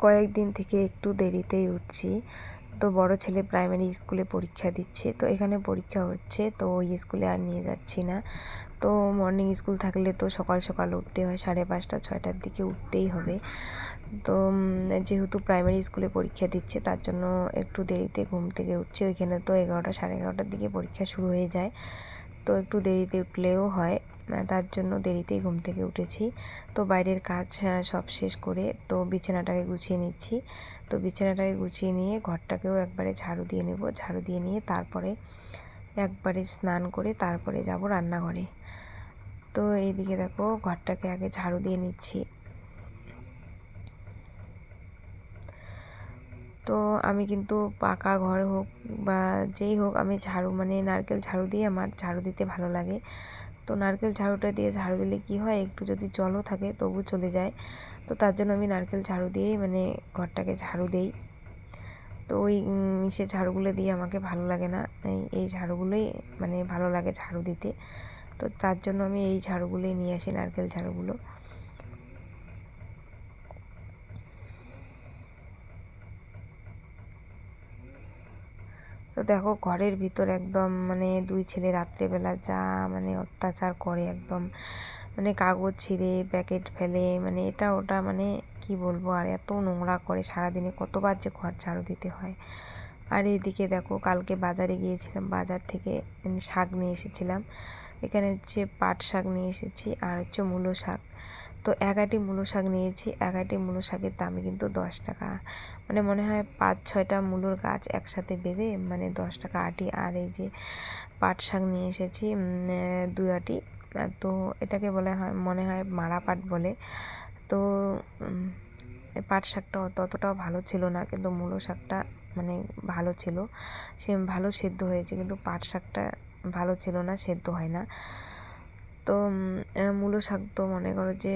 কয়েকদিন থেকে একটু দেরিতেই উঠছি। তো বড় ছেলে প্রাইমারি স্কুলে পরীক্ষা দিচ্ছে, তো এখানে পরীক্ষা হচ্ছে, তো ওই স্কুলে আর নিয়ে যাচ্ছি না। তো মর্নিং স্কুল থাকলে তো সকাল সকাল উঠতে হয়, 5:30 6টার দিকে উঠতেই হবে। তো যেহেতু প্রাইমারি স্কুলে পরীক্ষা দিচ্ছে তার জন্য একটু দেরিতে ঘুম থেকে উঠছি। ওইখানে তো 11টা 11:30টার দিকে পরীক্ষা শুরু হয়ে যায়, তো একটু দেরিতে উঠলেও হয়, তার জন্য দেরিতেই ঘুম থেকে উঠেছি। তো বাইরের কাজ সব শেষ করে তো বিছানাটাকে গুছিয়ে নিচ্ছি। তো বিছানাটাকে গুছিয়ে নিয়ে ঘরটাকেও একবারে ঝাড়ু দিয়ে নেব। ঝাড়ু দিয়ে নিয়ে তারপরে একবারে স্নান করে তারপরে যাব রান্নাঘরে। তো এইদিকে দেখো ঘরটাকে আগে ঝাড়ু দিয়ে নিচ্ছি। তো আমি কিন্তু পাকা ঘর হোক বা যেই হোক, আমি ঝাড়ু মানে নারকেল ঝাড়ু দিয়ে আমার ঝাড়ু দিতে ভালো লাগে। তো নারকেল ঝাড়ুটা দিয়ে ঝাড়ু দিলে কী হয়, একটু যদি জলও থাকে তবু চলে যায়। তো তার জন্য আমি নারকেল ঝাড়ু দিয়েই মানে ঘরটাকে ঝাড়ু দেই। তো ওই সে ঝাড়ুগুলো দিয়ে আমাকে ভালো লাগে না, এই ঝাড়ুগুলোই মানে ভালো লাগে ঝাড়ু দিতে। তো তার জন্য আমি এই ঝাড়ুগুলোই নিয়ে আসি, নারকেল ঝাড়ুগুলো। তো দেখো ঘরের ভিতর একদম মানে দুই ছেলে রাত্রেবেলা যা মানে অত্যাচার করে, একদম মানে কাগজ ছিঁড়ে প্যাকেট ফেলে, মানে এটা ওটা, মানে কি বলবো, আর এত নোংরা করে সারাদিনে কতবার যে ঘর ঝাড়ু দিতে হয়। আর এইদিকে দেখো কালকে বাজারে গিয়েছিলাম, বাজার থেকে শাক নিয়ে এসেছিলাম। এখানে হচ্ছে পাট শাক নিয়ে এসেছি আর হচ্ছে মূলো শাক। তো 11টি মূলো শাক নিয়েছি। 11টি মূলো শাকের দামে কিন্তু 10 টাকা, মানে মনে হয় 5-6টা মূলোর গাছ একসাথে বেঁধে মানে 10 টাকা আটি। আর এই যে পাট শাক নিয়ে এসেছি 2 আটি। তো এটাকে বলে হয় মনে হয় মারা পাট বলে। তো পাট শাকটা ততটাও ভালো ছিল না, কিন্তু মূলো শাকটা মানে ভালো ছিল, সে ভালো সেদ্ধ হয়েছে, কিন্তু পাট শাকটা ভালো ছিল না, সেদ্ধ হয় না। তো মূলো শাক তো মনে করো যে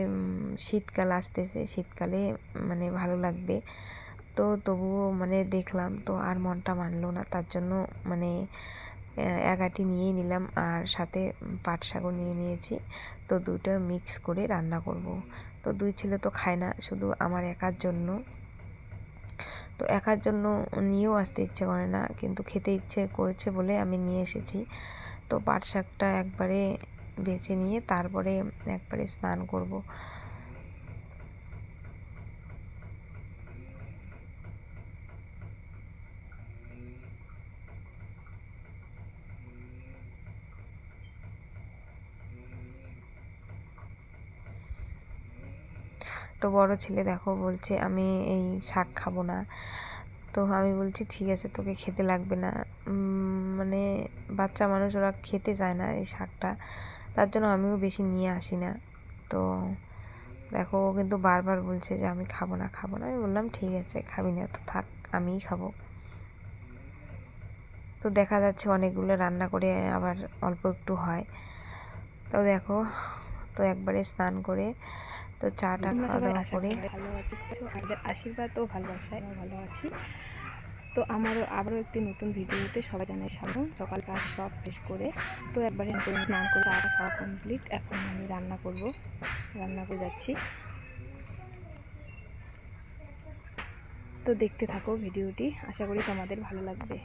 শীতকাল আসতেছে, শীতকালে মানে ভালো লাগবে। তো তবুও মানে দেখলাম তো আর মনটা মানলো না, তার জন্য মানে 11টি নিয়েই নিলাম, আর সাথে পাট শাকও নিয়ে নিয়েছি। তো দুটো মিক্স করে রান্না করব। তো দুই ছেলে তো খায় না, শুধু আমার একার জন্য। তো একার জন্য নিয়েও আসতে ইচ্ছে করে না, কিন্তু খেতে ইচ্ছে করেছে বলে আমি নিয়ে এসেছি। তো পাট শাকটা একবারে বেছে নিয়ে তারপরে একবারে স্নান করব। তো বড় ছেলে দেখো বলছে আমি এই শাক খাবো না। তো আমি বলছি ঠিক আছে, তোকে খেতে লাগবে না। মানে বাচ্চা মানুষ, ওরা খেতে চায় না এই শাকটা, তার জন্য আমিও বেশি নিয়ে আসি না। তো দেখো ও কিন্তু বারবার বলছে যে আমি খাবো না খাবো না। আমি বললাম ঠিক আছে, খাবি না তো থাক, আমিই খাবো। তো দেখা যাচ্ছে অনেকগুলো রান্না করে আবার অল্প একটু হয়। তো দেখো, তো একবারে স্নান করে তো চাটা খাওয়া দাওয়া করে ভালো আছিস, তো আমাদের আশীর্বাদ ও ভালোবাসায় আমরা ভালো আছি। তো আমারও আবারও একটি নতুন ভিডিওতে সবাই জানাই স্বাগত। সকাল কাজ সব শেষ করে তো একবারে স্নান করে চাটা খাওয়া কমপ্লিট, এখন আমি রান্না করে যাচ্ছি। তো দেখতে থাকো ভিডিওটি, আশা করি তোমাদের ভালো লাগবে।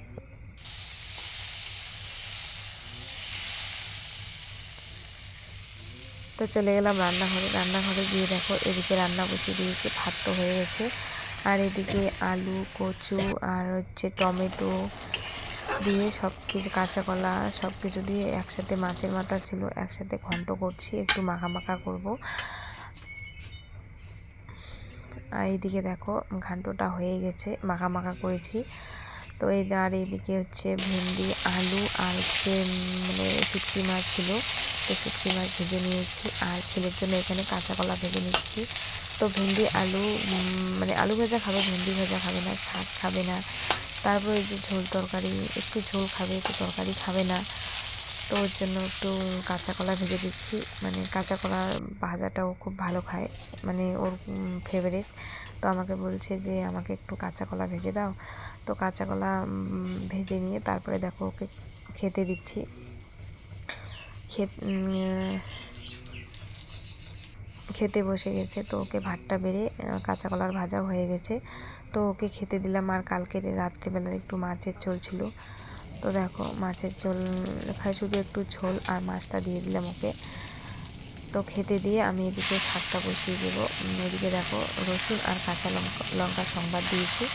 তো চলে গেলাম রান্নাঘরে। রান্নাঘরে গিয়ে দেখো এদিকে রান্না বসিয়ে দিয়েছি, ভাত তো হয়ে গেছে। আর এদিকে আলু, কচু আর হচ্ছে টমেটো দিয়ে সব কিছু, কাঁচা কলা সব কিছু দিয়ে একসাথে, মাছের মাথা ছিল একসাথে ঘন্ট করছি, একটু মাখা মাখা করব। আর এইদিকে দেখো ঘান্টটা হয়ে গেছে, মাখা মাখা করেছি। তো এই আর এইদিকে হচ্ছে ভেন্ডি, আলু আর হচ্ছে মানে শুটকি মাছ ছিল, তো শুটকি মাছ ভেজে নিয়েছি। আর ছেলের জন্য এখানে কাঁচা কলা ভেজে নিচ্ছি। তো ভেন্ডি আলু মানে আলু ভাজা খাবে, ভেন্ডি ভাজা খাবে না, শাক খাবে না। তারপরে এই যে ঝোল তরকারি, একটু ঝোল খাবে, একটু তরকারি খাবে না। তো ওর জন্য একটু কাঁচা কলা ভেজে দিচ্ছি, মানে কাঁচা কলা ভাজাটাও খুব ভালো খায়, মানে ওর ফেভারিট। তো আমাকে বলছে যে আমাকে একটু কাঁচা কলা ভেজে দাও। তো কাঁচা কলা ভেজে নিয়ে তারপরে দেখো ওকে খেতে দিচ্ছি। খেতে বসে গেছে। তো ওকে ভাতটা বেড়ে কাঁচা কলার ভাজা হয়ে গেছে, তো ওকে খেতে দিলাম। আর কালকের রাত্রিবেলার একটু মাছের ঝোল ছিল, তো দেখো মাছের ঝোল খাই, শুধু একটু ঝোল আর মাছটা দিয়ে দিলাম ওকে। তো খেতে দিয়ে আমি এদিকে শাকটা বসিয়ে দেবো। এদিকে দেখো রসুন আর কাঁচা লঙ্কা সংবাদ দিয়েছি।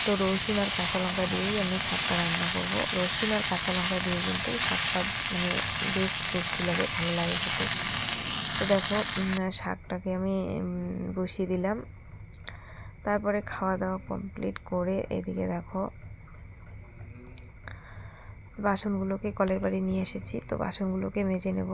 তো রসুন আর কাঁচা লঙ্কা দিয়েই আমি শাকটা রান্না করবো। রসুন আর কাঁচা লঙ্কা দিয়ে কিন্তু শাকটা মানে বেশ টেস্টি লাগে, ভালো লাগে খেতে। তো দেখো শাকটাকে আমি বসিয়ে দিলাম। তারপরে খাওয়া দাওয়া কমপ্লিট করে এদিকে দেখো বাসনগুলোকে কলের বাড়ি নিয়ে এসেছি, তো বাসনগুলোকে মেজে নেব।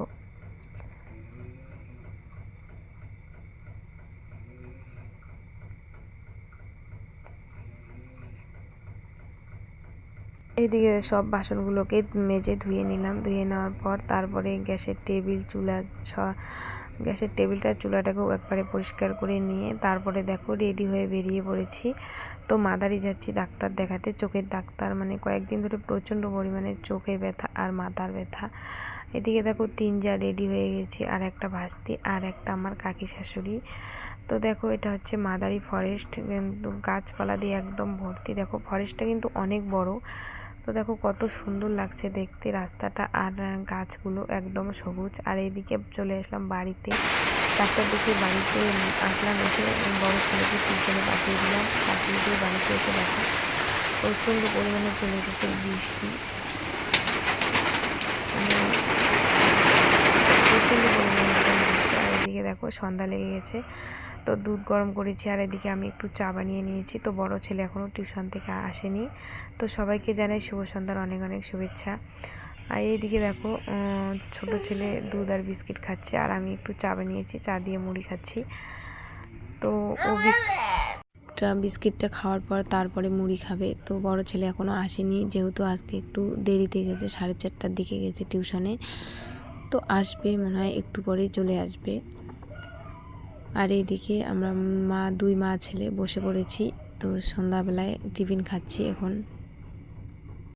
এইদিকে সব বাসনগুলোকে মেজে ধুয়ে নিলাম। ধুয়ে নেওয়ার পর তারপরে গ্যাসের চুলাটাকেও একবারে পরিষ্কার করে নিয়ে তারপরে দেখো রেডি হয়ে বেরিয়ে পড়েছি। তো মাদারি যাচ্ছি ডাক্তার দেখাতে, চোখের ডাক্তার। মানে কয়েকদিন ধরে প্রচণ্ড পরিমাণে চোখের ব্যথা আর মাথার ব্যথা। এদিকে দেখো 3 যা রেডি হয়ে গেছি, আর একটা ভাস্তি আর একটা আমার কাকি শাশুড়ি। তো দেখো এটা হচ্ছে মাদারি ফরেস্ট, কিন্তু গাছপালা দিয়ে একদম ভর্তি। দেখো ফরেস্টটা কিন্তু অনেক বড়। তো দেখো কত সুন্দর লাগছে দেখতে রাস্তাটা, আর গাছগুলো একদম সবুজ। আর এইদিকে চলে আসলাম বাড়িতে, ডাক্তার দেখে বাড়িতে আসলাম। এসে বড় ছেলেকে টিউশনে পাঠিয়ে দিলাম। পাঠিয়ে দিয়ে বাড়িতে এসে দেখো প্রচণ্ড পরিমাণে চলে এসেছে বৃষ্টি, মানে প্রচণ্ড পরিমাণে বৃষ্টি। আর এদিকে দেখো সন্ধ্যা লেগে গেছে, তো দুধ গরম করেছি। আর এদিকে আমি একটু চা বানিয়ে নিয়েছি। তো বড় ছেলে এখনও টিউশন থেকে আসেনি। তো সবাইকে জানাই শুভ সন্ধ্যার অনেক অনেক শুভেচ্ছা। আর এইদিকে দেখো ছোট ছেলে দুধ আর বিস্কিট খাচ্ছে, আর আমি একটু চা বানিয়েছি, চা দিয়ে মুড়ি খাচ্ছি। তো ও বিস্কিটটা খাওয়ার পর তারপরে মুড়ি খাবে। তো বড় ছেলে এখনও আসেনি, যেহেতু আজকে একটু দেরিতে গেছে, 4:30টার দিকে গেছে টিউশনে। তো আসবে মনে হয় একটু পরেই চলে আসবে। আর এইদিকে আমরা দুই মা ছেলে বসে পড়েছি। তো সন্ধ্যাবেলায় টিফিন খাচ্ছি এখন।